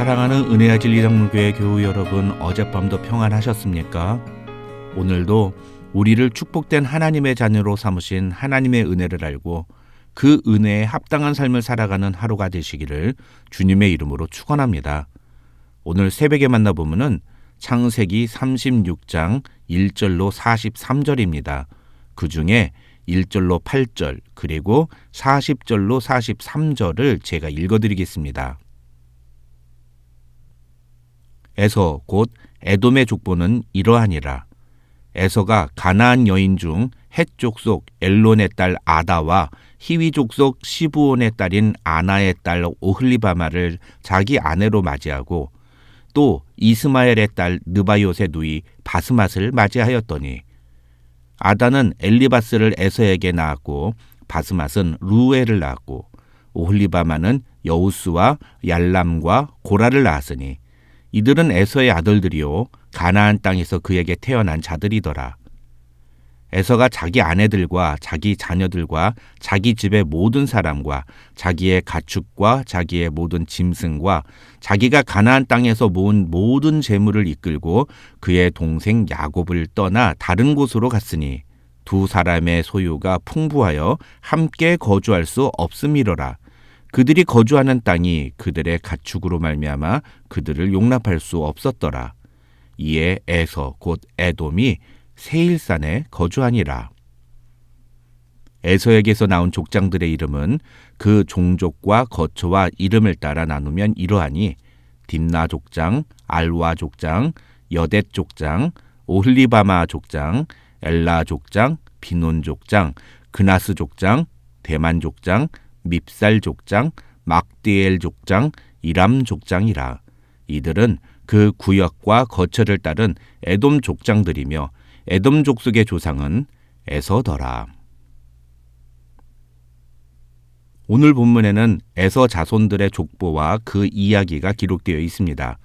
사랑하는 은혜와 진리 장로교회 교우 여러분, 어젯밤도 평안하셨습니까? 오늘도 우리를 축복된 하나님의 자녀로 삼으신 하나님의 은혜를 알고 그 은혜에 합당한 삶을 살아가는 하루가 되시기를 주님의 이름으로 축원합니다. 오늘 새벽에 만나보면은 창세기 36장 1절로 43절입니다. 그 중에 1절로 8절 그리고 40절로 43절을 제가 읽어드리겠습니다. 에서 곧 에돔의 족보는 이러하니라. 에서가 가나안 여인 중 헷 족속 엘론의 딸 아다와 히위 족속 시브온의 딸인 아나의 딸 오홀리바마를 자기 아내로 맞이하고 또 이스마엘의 딸 느바요의 누이 바스맛을 맞이하였더니 아다는 엘리바스를 에서에게 낳았고 바스맛은 루엘을 낳았고 오홀리바마는 여우스와 얄람과 고라를 낳았으니 이들은 에서의 아들들이요 가나안 땅에서 그에게 태어난 자들이더라. 에서가 자기 아내들과 자기 자녀들과 자기 집의 모든 사람과 자기의 가축과 자기의 모든 짐승과 자기가 가나안 땅에서 모은 모든 재물을 이끌고 그의 동생 야곱을 떠나 다른 곳으로 갔으니 두 사람의 소유가 풍부하여 함께 거주할 수 없음이로라. 그들이 거주하는 땅이 그들의 가축으로 말미암아 그들을 용납할 수 없었더라. 이에 에서 곧 에돔이 세일산에 거주하니라. 에서에게서 나온 족장들의 이름은 그 종족과 거처와 이름을 따라 나누면 이러하니 딥나 족장, 알와 족장, 여댓 족장, 오홀리바마 족장, 엘라 족장, 비논 족장, 그나스 족장, 대만 족장, 밉살 족장, 막디엘 족장, 이람 족장이라. 이들은 그 구역과 거처를 따른 에돔 족장들이며 에돔 족속의 조상은 에서더라. 오늘 본문에는 에서 자손들의 족보와 그 이야기가 기록되어 있습니다.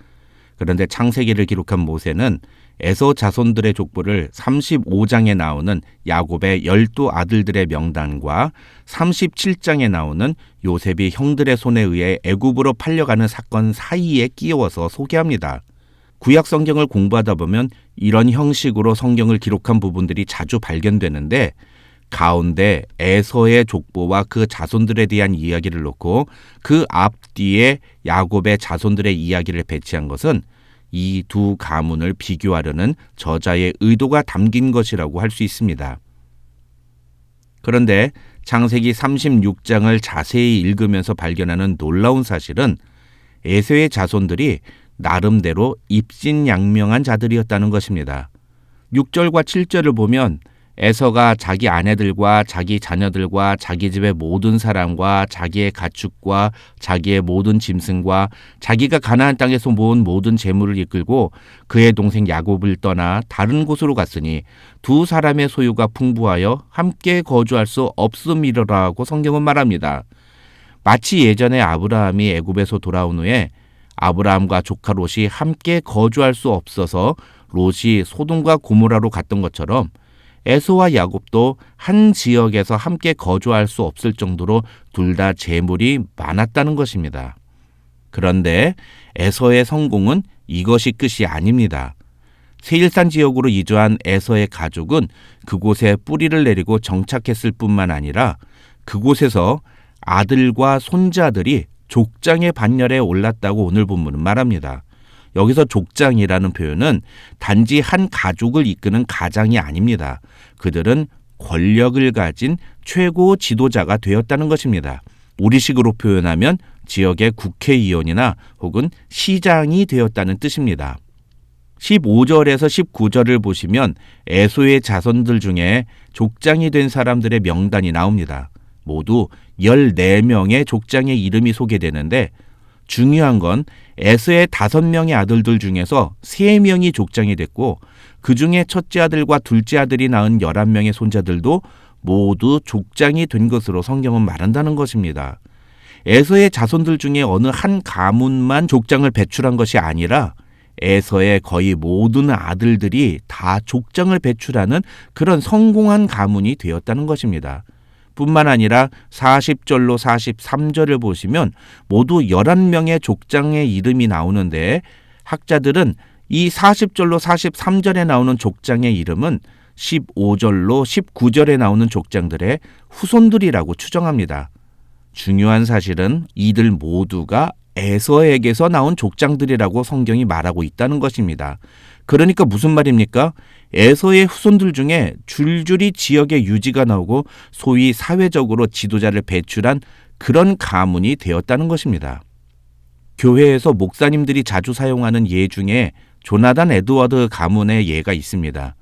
그런데 창세기를 기록한 모세는 에서 자손들의 족보를 35장에 나오는 야곱의 12아들들의 명단과 37장에 나오는 요셉이 형들의 손에 의해 애굽으로 팔려가는 사건 사이에 끼워서 소개합니다. 구약 성경을 공부하다 보면 이런 형식으로 성경을 기록한 부분들이 자주 발견되는데 가운데 에서의 족보와 그 자손들에 대한 이야기를 놓고 그 앞뒤에 야곱의 자손들의 이야기를 배치한 것은 이 두 가문을 비교하려는 저자의 의도가 담긴 것이라고 할 수 있습니다. 그런데 창세기 36장을 자세히 읽으면서 발견하는 놀라운 사실은 에서의 자손들이 나름대로 입신양명한 자들이었다는 것입니다. 6절과 7절을 보면 에서가 자기 아내들과 자기 자녀들과 자기 집의 모든 사람과 자기의 가축과 자기의 모든 짐승과 자기가 가나안 땅에서 모은 모든 재물을 이끌고 그의 동생 야곱을 떠나 다른 곳으로 갔으니 두 사람의 소유가 풍부하여 함께 거주할 수 없음이로라고 성경은 말합니다. 마치 예전에 아브라함이 애굽에서 돌아온 후에 아브라함과 조카 롯이 함께 거주할 수 없어서 롯이 소돔과 고모라로 갔던 것처럼 에서와 야곱도 한 지역에서 함께 거주할 수 없을 정도로 둘 다 재물이 많았다는 것입니다. 그런데 에서의 성공은 이것이 끝이 아닙니다. 세일산 지역으로 이주한 에서의 가족은 그곳에 뿌리를 내리고 정착했을 뿐만 아니라 그곳에서 아들과 손자들이 족장의 반열에 올랐다고 오늘 본문은 말합니다. 여기서 족장이라는 표현은 단지 한 가족을 이끄는 가장이 아닙니다. 그들은 권력을 가진 최고 지도자가 되었다는 것입니다. 우리식으로 표현하면 지역의 국회의원이나 혹은 시장이 되었다는 뜻입니다. 15절에서 19절을 보시면 에소의 자손들 중에 족장이 된 사람들의 명단이 나옵니다. 모두 14명의 족장의 이름이 소개되는데 중요한 건 에서의 5명의 아들들 중에서 3명이 족장이 됐고 그 중에 첫째 아들과 둘째 아들이 낳은 11명의 손자들도 모두 족장이 된 것으로 성경은 말한다는 것입니다. 에서의 자손들 중에 어느 한 가문만 족장을 배출한 것이 아니라 에서의 거의 모든 아들들이 다 족장을 배출하는 그런 성공한 가문이 되었다는 것입니다. 뿐만 아니라 40절로 43절을 보시면 모두 11명의 족장의 이름이 나오는데 학자들은 이 40절로 43절에 나오는 족장의 이름은 15절로 19절에 나오는 족장들의 후손들이라고 추정합니다. 중요한 사실은 이들 모두가 에서에게서 나온 족장들이라고 성경이 말하고 있다는 것입니다. 그러니까 무슨 말입니까? 에서의 후손들 중에 줄줄이 지역의 유지가 나오고 소위 사회적으로 지도자를 배출한 그런 가문이 되었다는 것입니다. 교회에서 목사님들이 자주 사용하는 예 중에 조나단 에드워드 가문의 예가 있습니다.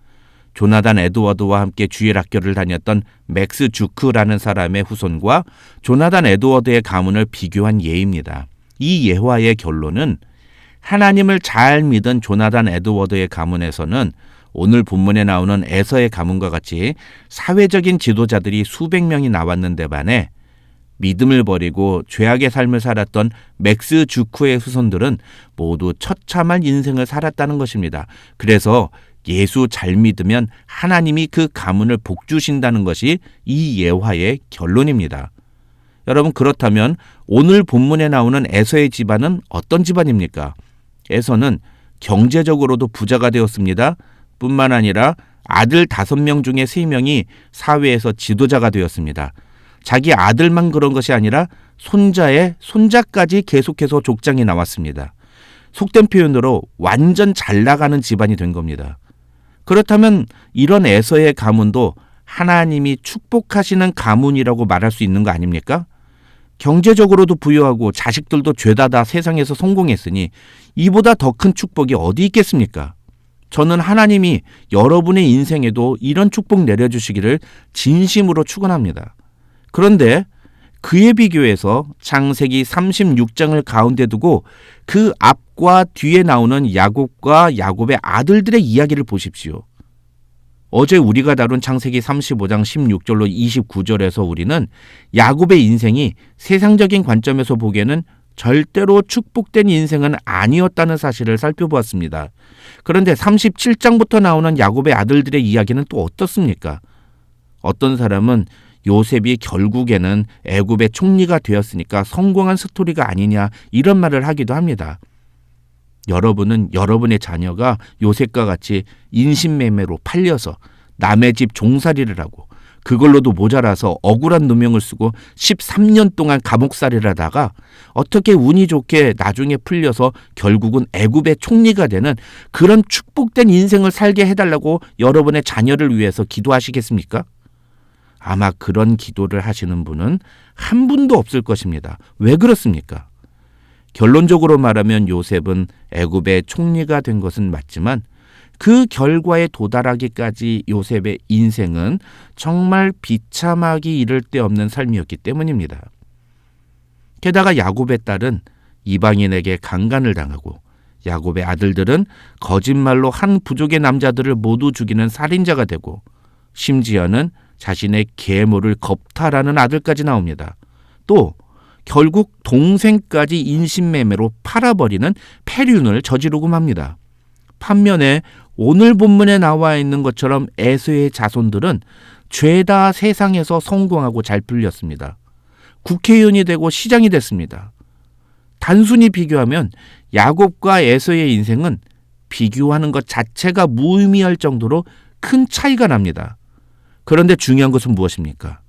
조나단 에드워드와 함께 주일학교를 다녔던 맥스 주크라는 사람의 후손과 조나단 에드워드의 가문을 비교한 예입니다. 이 예화의 결론은 하나님을 잘 믿은 조나단 에드워드의 가문에서는 오늘 본문에 나오는 에서의 가문과 같이 사회적인 지도자들이 수백 명이 나왔는데 반해 믿음을 버리고 죄악의 삶을 살았던 맥스 주크의 후손들은 모두 처참한 인생을 살았다는 것입니다. 그래서 예수 잘 믿으면 하나님이 그 가문을 복주신다는 것이 이 예화의 결론입니다. 여러분, 그렇다면 오늘 본문에 나오는 에서의 집안은 어떤 집안입니까? 에서는 경제적으로도 부자가 되었습니다. 뿐만 아니라 아들 5명 중에 3명이 사회에서 지도자가 되었습니다. 자기 아들만 그런 것이 아니라 손자의 손자까지 계속해서 족장이 나왔습니다. 속된 표현으로 완전 잘 나가는 집안이 된 겁니다. 그렇다면 이런 에서의 가문도 하나님이 축복하시는 가문이라고 말할 수 있는 거 아닙니까? 경제적으로도 부유하고 자식들도 죄다 다 세상에서 성공했으니 이보다 더 큰 축복이 어디 있겠습니까? 저는 하나님이 여러분의 인생에도 이런 축복 내려주시기를 진심으로 축원합니다. 그런데 그에 비교해서 창세기 36장을 가운데 두고 그 앞과 뒤에 나오는 야곱과 야곱의 아들들의 이야기를 보십시오. 어제 우리가 다룬 창세기 35장 16절로 29절에서 우리는 야곱의 인생이 세상적인 관점에서 보기에는 절대로 축복된 인생은 아니었다는 사실을 살펴보았습니다. 그런데 37장부터 나오는 야곱의 아들들의 이야기는 또 어떻습니까? 어떤 사람은 요셉이 결국에는 애굽의 총리가 되었으니까 성공한 스토리가 아니냐 이런 말을 하기도 합니다. 여러분은 여러분의 자녀가 요셉과 같이 인신매매로 팔려서 남의 집 종살이를 하고 그걸로도 모자라서 억울한 누명을 쓰고 13년 동안 감옥살이를 하다가 어떻게 운이 좋게 나중에 풀려서 결국은 애굽의 총리가 되는 그런 축복된 인생을 살게 해달라고 여러분의 자녀를 위해서 기도하시겠습니까? 아마 그런 기도를 하시는 분은 한 분도 없을 것입니다. 왜 그렇습니까? 결론적으로 말하면 요셉은 애굽의 총리가 된 것은 맞지만 그 결과에 도달하기까지 요셉의 인생은 정말 비참하기 이를 데 없는 삶이었기 때문입니다. 게다가 야곱의 딸은 이방인에게 강간을 당하고 야곱의 아들들은 거짓말로 한 부족의 남자들을 모두 죽이는 살인자가 되고 심지어는 자신의 계모를 겁탈하는 아들까지 나옵니다. 또 결국 동생까지 인신매매로 팔아버리는 폐륜을 저지르고 맙니다. 반면에 오늘 본문에 나와 있는 것처럼 에서의 자손들은 죄다 세상에서 성공하고 잘 풀렸습니다. 국회의원이 되고 시장이 됐습니다. 단순히 비교하면 야곱과 에서의 인생은 비교하는 것 자체가 무의미할 정도로 큰 차이가 납니다. 그런데 중요한 것은 무엇입니까?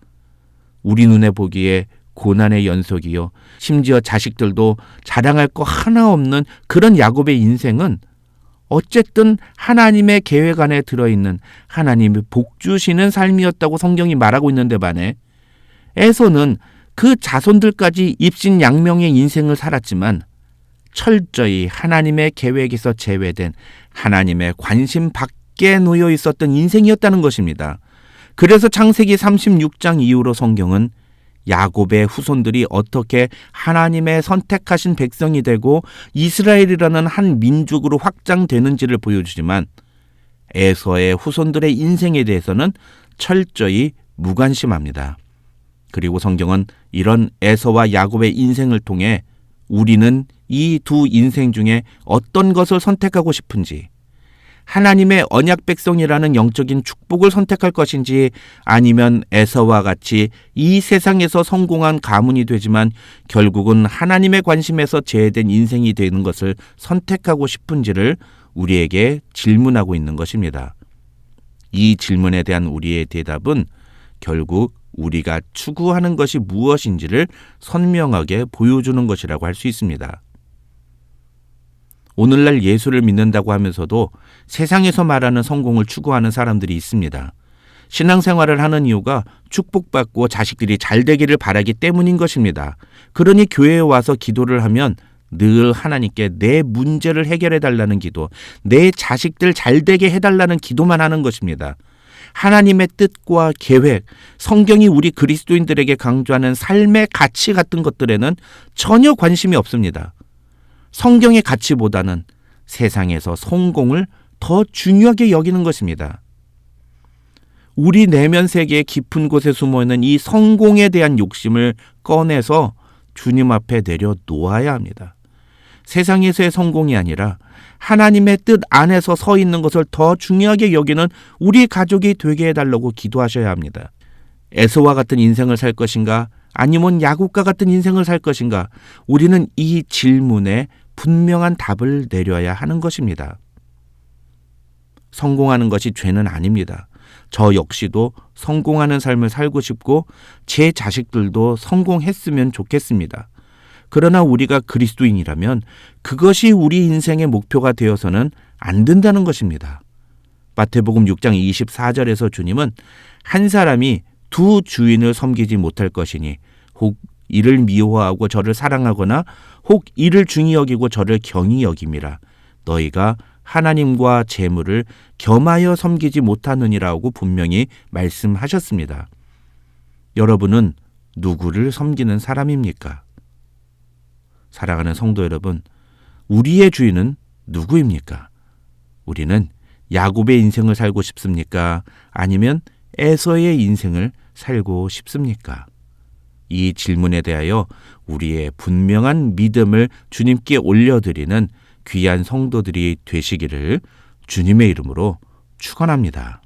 우리 눈에 보기에 고난의 연속이요. 심지어 자식들도 자랑할 거 하나 없는 그런 야곱의 인생은 어쨌든 하나님의 계획 안에 들어있는 하나님이 복주시는 삶이었다고 성경이 말하고 있는데 반해 에서는 그 자손들까지 입신양명의 인생을 살았지만 철저히 하나님의 계획에서 제외된 하나님의 관심 밖에 놓여 있었던 인생이었다는 것입니다. 그래서 창세기 36장 이후로 성경은 야곱의 후손들이 어떻게 하나님의 선택하신 백성이 되고 이스라엘이라는 한 민족으로 확장되는지를 보여주지만 에서의 후손들의 인생에 대해서는 철저히 무관심합니다. 그리고 성경은 이런 에서와 야곱의 인생을 통해 우리는 이 두 인생 중에 어떤 것을 선택하고 싶은지, 하나님의 언약 백성이라는 영적인 축복을 선택할 것인지 아니면 에서와 같이 이 세상에서 성공한 가문이 되지만 결국은 하나님의 관심에서 제외된 인생이 되는 것을 선택하고 싶은지를 우리에게 질문하고 있는 것입니다. 이 질문에 대한 우리의 대답은 결국 우리가 추구하는 것이 무엇인지를 선명하게 보여주는 것이라고 할 수 있습니다. 오늘날 예수를 믿는다고 하면서도 세상에서 말하는 성공을 추구하는 사람들이 있습니다. 신앙생활을 하는 이유가 축복받고 자식들이 잘 되기를 바라기 때문인 것입니다. 그러니 교회에 와서 기도를 하면 늘 하나님께 내 문제를 해결해 달라는 기도, 내 자식들 잘 되게 해달라는 기도만 하는 것입니다. 하나님의 뜻과 계획, 성경이 우리 그리스도인들에게 강조하는 삶의 가치 같은 것들에는 전혀 관심이 없습니다. 성경의 가치보다는 세상에서 성공을 더 중요하게 여기는 것입니다. 우리 내면 세계의 깊은 곳에 숨어있는 이 성공에 대한 욕심을 꺼내서 주님 앞에 내려놓아야 합니다. 세상에서의 성공이 아니라 하나님의 뜻 안에서 서 있는 것을 더 중요하게 여기는 우리 가족이 되게 해달라고 기도하셔야 합니다. 에서와 같은 인생을 살 것인가 아니면 야곱과 같은 인생을 살 것인가, 우리는 이 질문에 분명한 답을 내려야 하는 것입니다. 성공하는 것이 죄는 아닙니다. 저 역시도 성공하는 삶을 살고 싶고 제 자식들도 성공했으면 좋겠습니다. 그러나 우리가 그리스도인이라면 그것이 우리 인생의 목표가 되어서는 안 된다는 것입니다. 마태복음 6장 24절에서 주님은 한 사람이 두 주인을 섬기지 못할 것이니 혹 이를 미워하고 저를 사랑하거나 혹 이를 중히 여기고 저를 경히 여김이라. 너희가 하나님과 재물을 겸하여 섬기지 못하느니라고 분명히 말씀하셨습니다. 여러분은 누구를 섬기는 사람입니까? 사랑하는 성도 여러분, 우리의 주인은 누구입니까? 우리는 야곱의 인생을 살고 싶습니까? 아니면 에서의 인생을 살고 싶습니까? 이 질문에 대하여 우리의 분명한 믿음을 주님께 올려드리는 귀한 성도들이 되시기를 주님의 이름으로 축원합니다.